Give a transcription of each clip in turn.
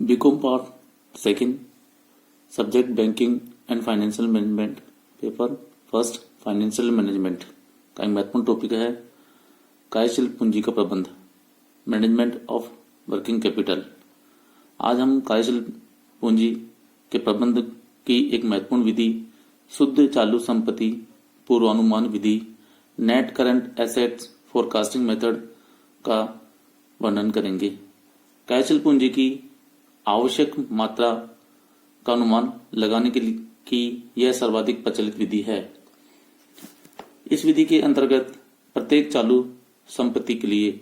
BCom part second subject banking and financial management paper first financial management का एक महत्वपूर्ण topic है कार्यशील पूंजी का प्रबंध मैनेजमेंट ऑफ वर्किंग कैपिटल। आज हम कार्यशील पूंजी के प्रबंध की एक महत्वपूर्ण विधि शुद्ध चालू संपत्ति पूर्वानुमान विधि net current assets forecasting method का वर्णन करेंगे। कार्यशील पूंजी की आवश्यक मात्रा का अनुमान लगाने के लिए की यह सर्वाधिक प्रचलित विधि है। इस विधि के अंतर्गत प्रत्येक चालू संपत्ति के लिए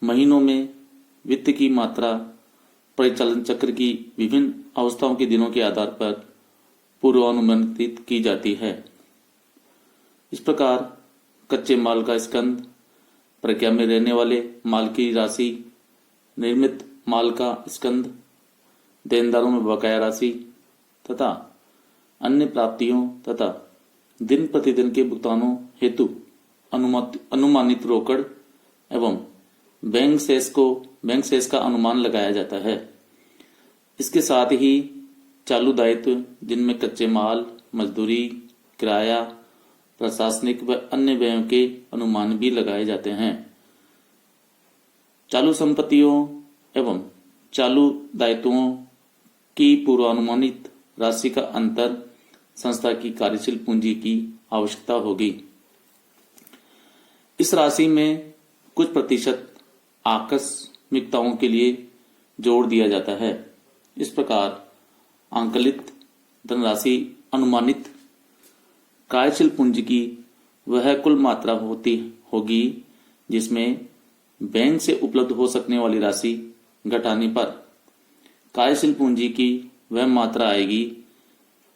महीनों में वित्त की मात्रा परिचालन चक्र की विभिन्न अवस्थाओं के दिनों के आधार पर पूर्वानुमानित की जाती है। इस प्रकार कच्चे माल का स्कंद, प्रक्रिया में रहने वाले माल की राशि, निर्मित माल का स्कंद, देनदारों में बकाया राशि तथा अन्य प्राप्तियों तथा दिन प्रतिदिन के भुगतानों हेतु अनुमानित रोकड़ एवं बैंक शेष का अनुमान लगाया जाता है। इसके साथ ही चालू दायित्व जिनमें कच्चे माल, मजदूरी, किराया, प्रशासनिक व अन्य व्ययों के अनुमान भी लगाए जाते हैं। चालू संपत्तियों एवं चालू दायित्वों की पूर्वानुमानित राशि का अंतर संस्था की कार्यशील पूंजी की आवश्यकता होगी। इस राशि में कुछ प्रतिशत आकस्मिकताओं के लिए जोड़ दिया जाता है। इस प्रकार आंकलित धनराशि अनुमानित कार्यशील पूंजी की वह कुल मात्रा होगी जिसमें बैंक से उपलब्ध हो सकने वाली राशि घटाने पर कार्यशील पूंजी की वह मात्रा आएगी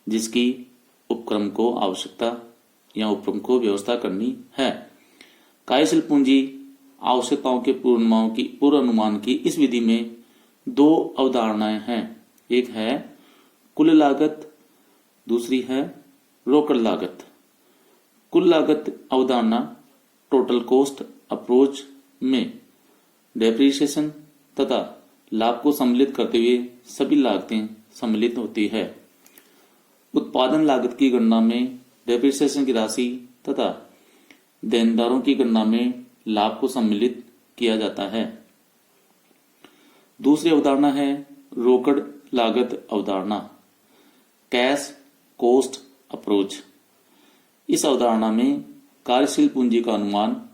जिसकी उपक्रम को आवश्यकता या उपक्रम को व्यवस्था करनी है। कार्यशील पूंजी आवश्यकताओं के पूर्वानुमान की इस विधि में दो अवधारणाएं हैं। एक है कुल लागत, दूसरी है रोकड़ लागत। कुल लागत अवधारणा टोटल कॉस्ट अप्रोच में डेप्रिसिएशन तथा लाभ को सम्मिलित करते हुए सभी लागतें सम्मिलित होती है। उत्पादन लागत की गणना में डेप्रिसिएशन की राशि तथा देनदारों की गणना में लाभ को सम्मिलित किया जाता है। दूसरी अवधारणा है रोकड़ लागत अवधारणा कैश कॉस्ट अप्रोच। इस अवधारणा में कार्यशील पूंजी का अनुमान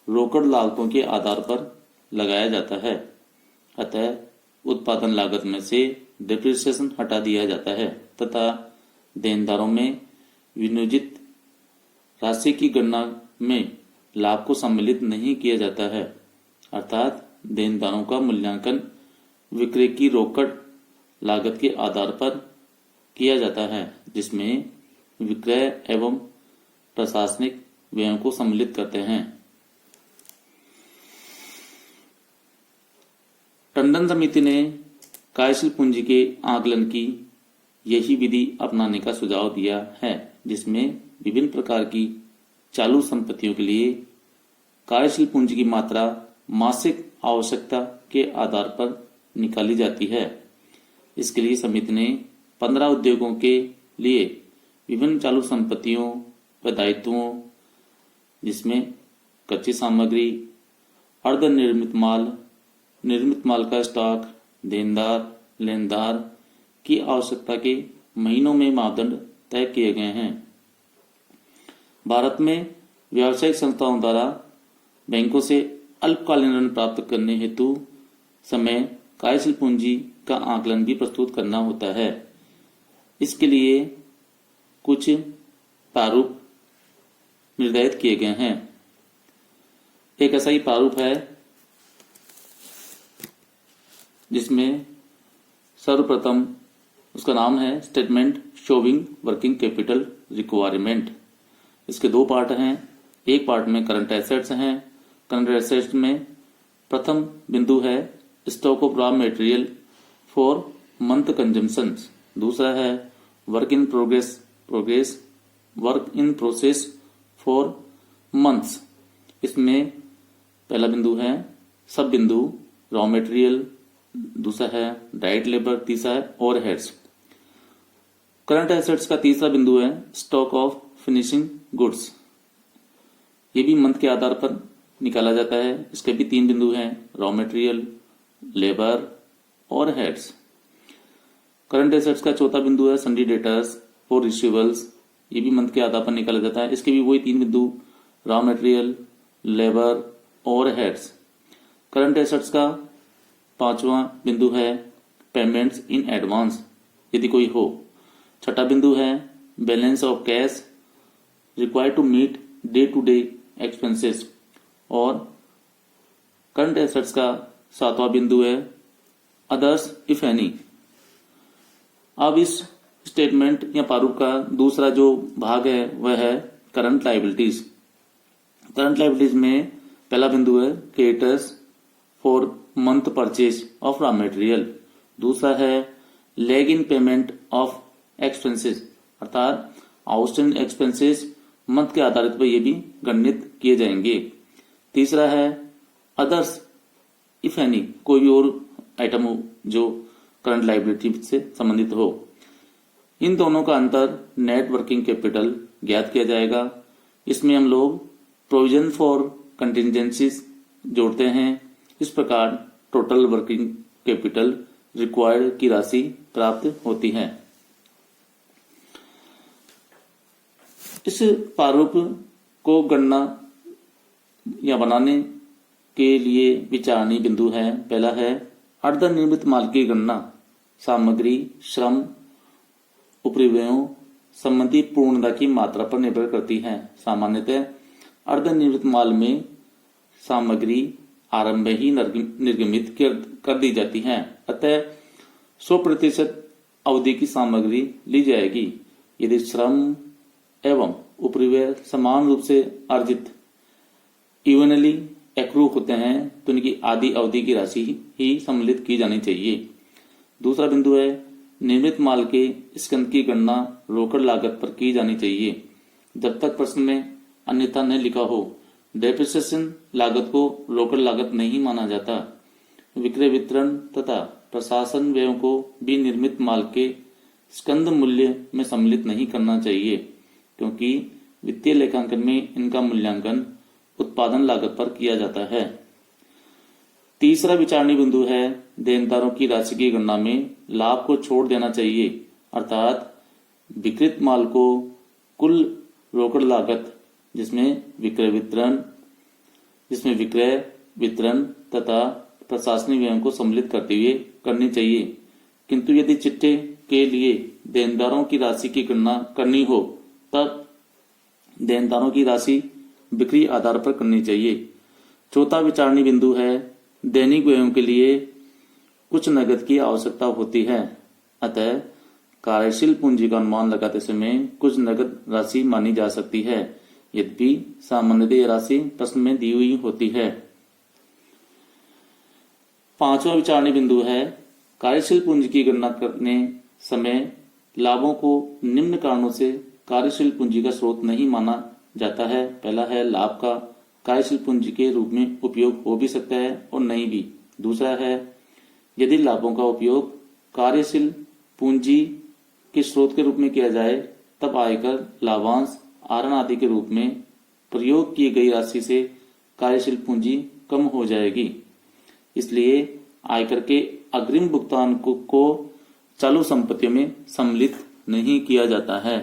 रोकड़ लागतों के आधार पर लगाया जाता है। अतः उत्पादन लागत में से डेप्रिसिएशन हटा दिया जाता है तथा देनदारों में विनियोजित राशि की गणना में लाभ को सम्मिलित नहीं किया जाता है। अर्थात देनदारों का मूल्यांकन विक्रय की रोकड़ लागत के आधार पर किया जाता है जिसमें विक्रय एवं प्रशासनिक व्ययों को सम्मिलित करते हैं। टंडन समिति ने कार्यशील पूंजी के आकलन की यही विधि अपनाने का सुझाव दिया है जिसमें विभिन्न प्रकार की चालू संपत्तियों के लिए कार्यशील पूंजी की मात्रा मासिक आवश्यकता के आधार पर निकाली जाती है। इसके लिए समिति ने 15 उद्योगों के लिए विभिन्न चालू संपत्तियों व दायित्वों जिसमें कच्ची सामग्री, अर्धनिर्मित माल, निर्मित माल का स्टॉक, देनदार, लेनदार की आवश्यकता के महीनों में मापदंड तय किए गए हैं। भारत में व्यावसायिक संस्थाओं द्वारा बैंकों से अल्पकालीन ऋण प्राप्त करने हेतु समय कार्यशील पूंजी का आकलन भी प्रस्तुत करना होता है। इसके लिए कुछ प्रारूप निर्धारित किए गए हैं। एक ऐसा ही प्रारूप है जिसमें सर्वप्रथम उसका नाम है statement showing working capital requirement. इसके दो पार्ट हैं। एक पार्ट में करंट एसेट्स हैं। करंट एसेट्स में प्रथम बिंदु है stock of raw material for month consumption. दूसरा है work in process for months. इसमें पहला बिंदु है सब बिंदु रॉ मटेरियल, दूसरा है डायरेक्ट लेबर, तीसरा है ओवरहेड्स। करंट एसेट्स का तीसरा बिंदु है स्टॉक ऑफ फिनिशिंग गुड्स। ये भी मंथ के आधार पर निकाला जाता है। इसके भी 3 बिंदु हैं, raw material, labour, overheads. Current assets का चौथा बिंदु है सन्डी डेटर्स और रिसीवेबल्स। ये भी मंथ के आधार पर निकाला जाता है। इसके भी वही 3 बिंदु, raw material, labour, overheads. Current assets का 5वां बिंदु है पेमेंट्स इन एडवांस, यदि कोई हो। छठा बिंदु है balance of cash required to meet day to day expenses. और करंट एसेट्स का 7वां बिंदु है अदर्स इफ एनी। अब इस स्टेटमेंट या प्रारूप का दूसरा जो भाग है वह है करंट लायबिलिटीज। करंट लायबिलिटीज में पहला बिंदु है creditors for month purchase of raw material. दूसरा है leg in payment of expenses, अर्थात आउटस्टैंडिंग एक्सपेंसेस मंथ के आधारित पर ये भी गणित किए जाएंगे। तीसरा है अदर्स इफ एनी, कोई भी और आइटम हो जो करंट लायबिलिटी से संबंधित हो। इन दोनों का अंतर नेट वर्किंग कैपिटल ज्ञात किया जाएगा। इसमें हम लोग प्रोविजन फॉर कंटिजेंसीज जोड़ते हैं। इस प्रकार टोटल वर्किंग कैपिटल रिक्वायर्ड की राशि प्राप्त होती है। इस प्रारूप को गणना या बनाने के लिए विचारणीय बिंदु है। पहला है अर्धनिर्मित माल की गणना सामग्री, श्रम, उपरिव्ययों संबंधी पूर्णता की मात्रा पर निर्भर करती है। सामान्यतः अर्धनिर्मित माल में सामग्री आरंभ ही निर्गमित कर दी जाती है, अतः 100% अवधि की सामग्री ली जाएगी। यदि श्रम एवं उपरिव्यय समान रूप से अर्जित इवनली एक्रू होते हैं तो इनकी आधी अवधि की राशि ही सम्मिलित की जानी चाहिए। दूसरा बिंदु है निर्मित माल के स्कंद की गणना रोकड़ लागत पर की जानी चाहिए जब तक प्रश्न में अन्यथा न लिखा हो। डेप्रिसिएशन लागत को रोकड़ लागत नहीं माना जाता। विक्रय वितरण तथा प्रशासन व्ययों को भी निर्मित माल के स्कंद मूल्य में सम्मिलित नहीं करना चाहिए, क्योंकि वित्तीय लेखांकन में इनका मूल्यांकन उत्पादन लागत पर किया जाता है। तीसरा विचारणीय बिंदु है देनदारों की राशि की गणना में लाभ को छोड़ देना चाहिए, अर्थात विकृत माल को कुल रोकड़ लागत जिसमें विक्रय वितरण तथा प्रशासनिक व्ययों को सम्मिलित करते हुए करनी चाहिए। किंतु यदि चिट्ठे के लिए देनदारों की राशि की गणना करनी हो तब देनदारों की राशि बिक्री आधार पर करनी चाहिए। चौथा विचारणीय बिंदु है दैनिक व्ययों के लिए कुछ नकद की आवश्यकता होती है, अतः कार्यशील पूंजी का अनुमान लगाते समय कुछ नकद राशि मानी जा सकती है, यद्यपि सामान्यतः यह राशि प्रश्न में दी हुई होती है। पांचवा विचारणीय बिंदु है कार्यशील पूंजी की गणना करने समय लाभों को निम्न कारणों से कार्यशील पूंजी का स्रोत नहीं माना जाता है। पहला है लाभ का कार्यशील पूंजी के रूप में उपयोग हो भी सकता है और नहीं भी। दूसरा है यदि लाभों का उपयोग कार्यशील पूंजी के स्रोत के रूप में किया जाए तब आयकर, लाभांश, आरण आदि के रूप में प्रयोग की गई राशि से कार्यशील पूंजी कम हो जाएगी। इसलिए आयकर के अग्रिम भुगतान को चालू संपत्तियों में सम्मिलित नहीं किया जाता है।